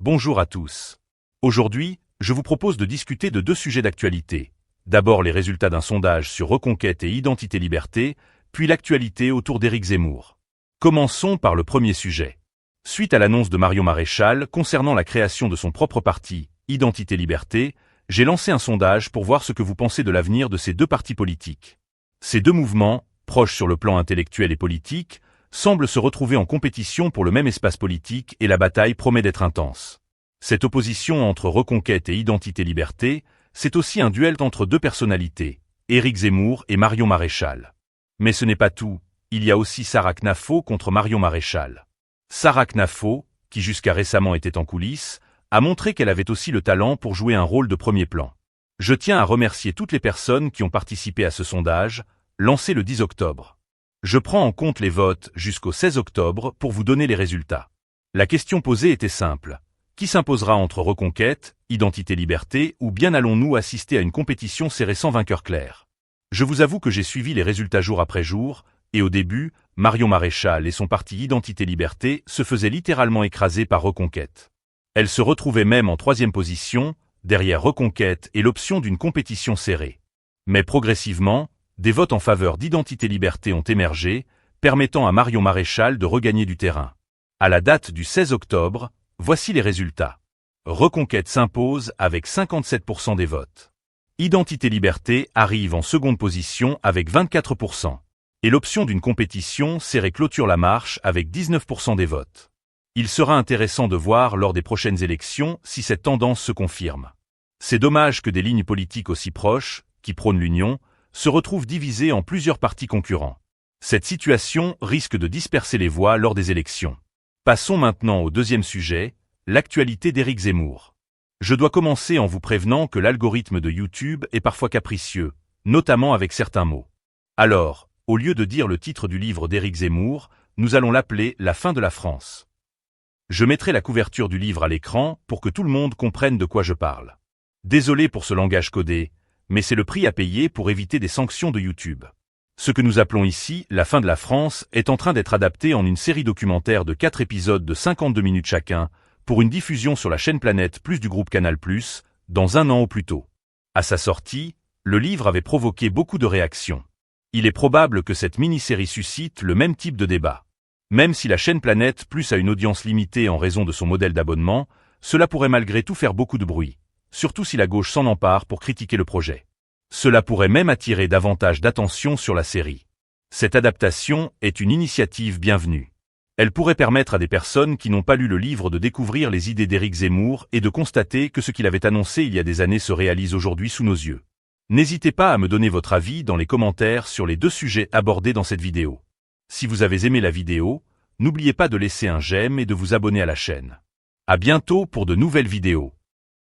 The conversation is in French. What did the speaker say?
Bonjour à tous. Aujourd'hui, je vous propose de discuter de deux sujets d'actualité. D'abord les résultats d'un sondage sur Reconquête et Identité Liberté, puis l'actualité autour d'Éric Zemmour. Commençons par le premier sujet. Suite à l'annonce de Marion Maréchal concernant la création de son propre parti, Identité Liberté, j'ai lancé un sondage pour voir ce que vous pensez de l'avenir de ces deux partis politiques. Ces deux mouvements, proches sur le plan intellectuel et politique, semblent se retrouver en compétition pour le même espace politique et la bataille promet d'être intense. Cette opposition entre Reconquête et Identité Liberté, c'est aussi un duel entre deux personnalités, Éric Zemmour et Marion Maréchal. Mais ce n'est pas tout, il y a aussi Sarah Knafo contre Marion Maréchal. Sarah Knafo, qui jusqu'à récemment était en coulisses, a montré qu'elle avait aussi le talent pour jouer un rôle de premier plan. Je tiens à remercier toutes les personnes qui ont participé à ce sondage, lancé le 10 octobre. Je prends en compte les votes jusqu'au 16 octobre pour vous donner les résultats. La question posée était simple. Qui s'imposera entre Reconquête, Identité Liberté ou bien allons-nous assister à une compétition serrée sans vainqueur clair? Je vous avoue que j'ai suivi les résultats jour après jour, et au début, Marion Maréchal et son parti Identité Liberté se faisaient littéralement écraser par Reconquête. Elle se retrouvait même en troisième position, derrière Reconquête et l'option d'une compétition serrée. Mais progressivement, des votes en faveur d'Identité Liberté ont émergé, permettant à Marion Maréchal de regagner du terrain. À la date du 16 octobre, voici les résultats. Reconquête s'impose avec 57% des votes. Identité Liberté arrive en seconde position avec 24%. Et l'option d'une compétition serrée clôture la marche avec 19% des votes. Il sera intéressant de voir lors des prochaines élections si cette tendance se confirme. C'est dommage que des lignes politiques aussi proches, qui prônent l'union, se retrouvent divisées en plusieurs partis concurrents. Cette situation risque de disperser les voix lors des élections. Passons maintenant au deuxième sujet, l'actualité d'Éric Zemmour. Je dois commencer en vous prévenant que l'algorithme de YouTube est parfois capricieux, notamment avec certains mots. Alors, au lieu de dire le titre du livre d'Éric Zemmour, nous allons l'appeler « La fin de la France ». Je mettrai la couverture du livre à l'écran pour que tout le monde comprenne de quoi je parle. Désolé pour ce langage codé, mais c'est le prix à payer pour éviter des sanctions de YouTube. Ce que nous appelons ici « La fin de la France » est en train d'être adapté en une série documentaire de 4 épisodes de 52 minutes chacun, pour une diffusion sur la chaîne Planète Plus du groupe Canal+, dans 1 an au plus tôt. À sa sortie, le livre avait provoqué beaucoup de réactions. Il est probable que cette mini-série suscite le même type de débat. Même si la chaîne Planète Plus a une audience limitée en raison de son modèle d'abonnement, cela pourrait malgré tout faire beaucoup de bruit. Surtout si la gauche s'en empare pour critiquer le projet. Cela pourrait même attirer davantage d'attention sur la série. Cette adaptation est une initiative bienvenue. Elle pourrait permettre à des personnes qui n'ont pas lu le livre de découvrir les idées d'Éric Zemmour et de constater que ce qu'il avait annoncé il y a des années se réalise aujourd'hui sous nos yeux. N'hésitez pas à me donner votre avis dans les commentaires sur les deux sujets abordés dans cette vidéo. Si vous avez aimé la vidéo, n'oubliez pas de laisser un j'aime et de vous abonner à la chaîne. À bientôt pour de nouvelles vidéos.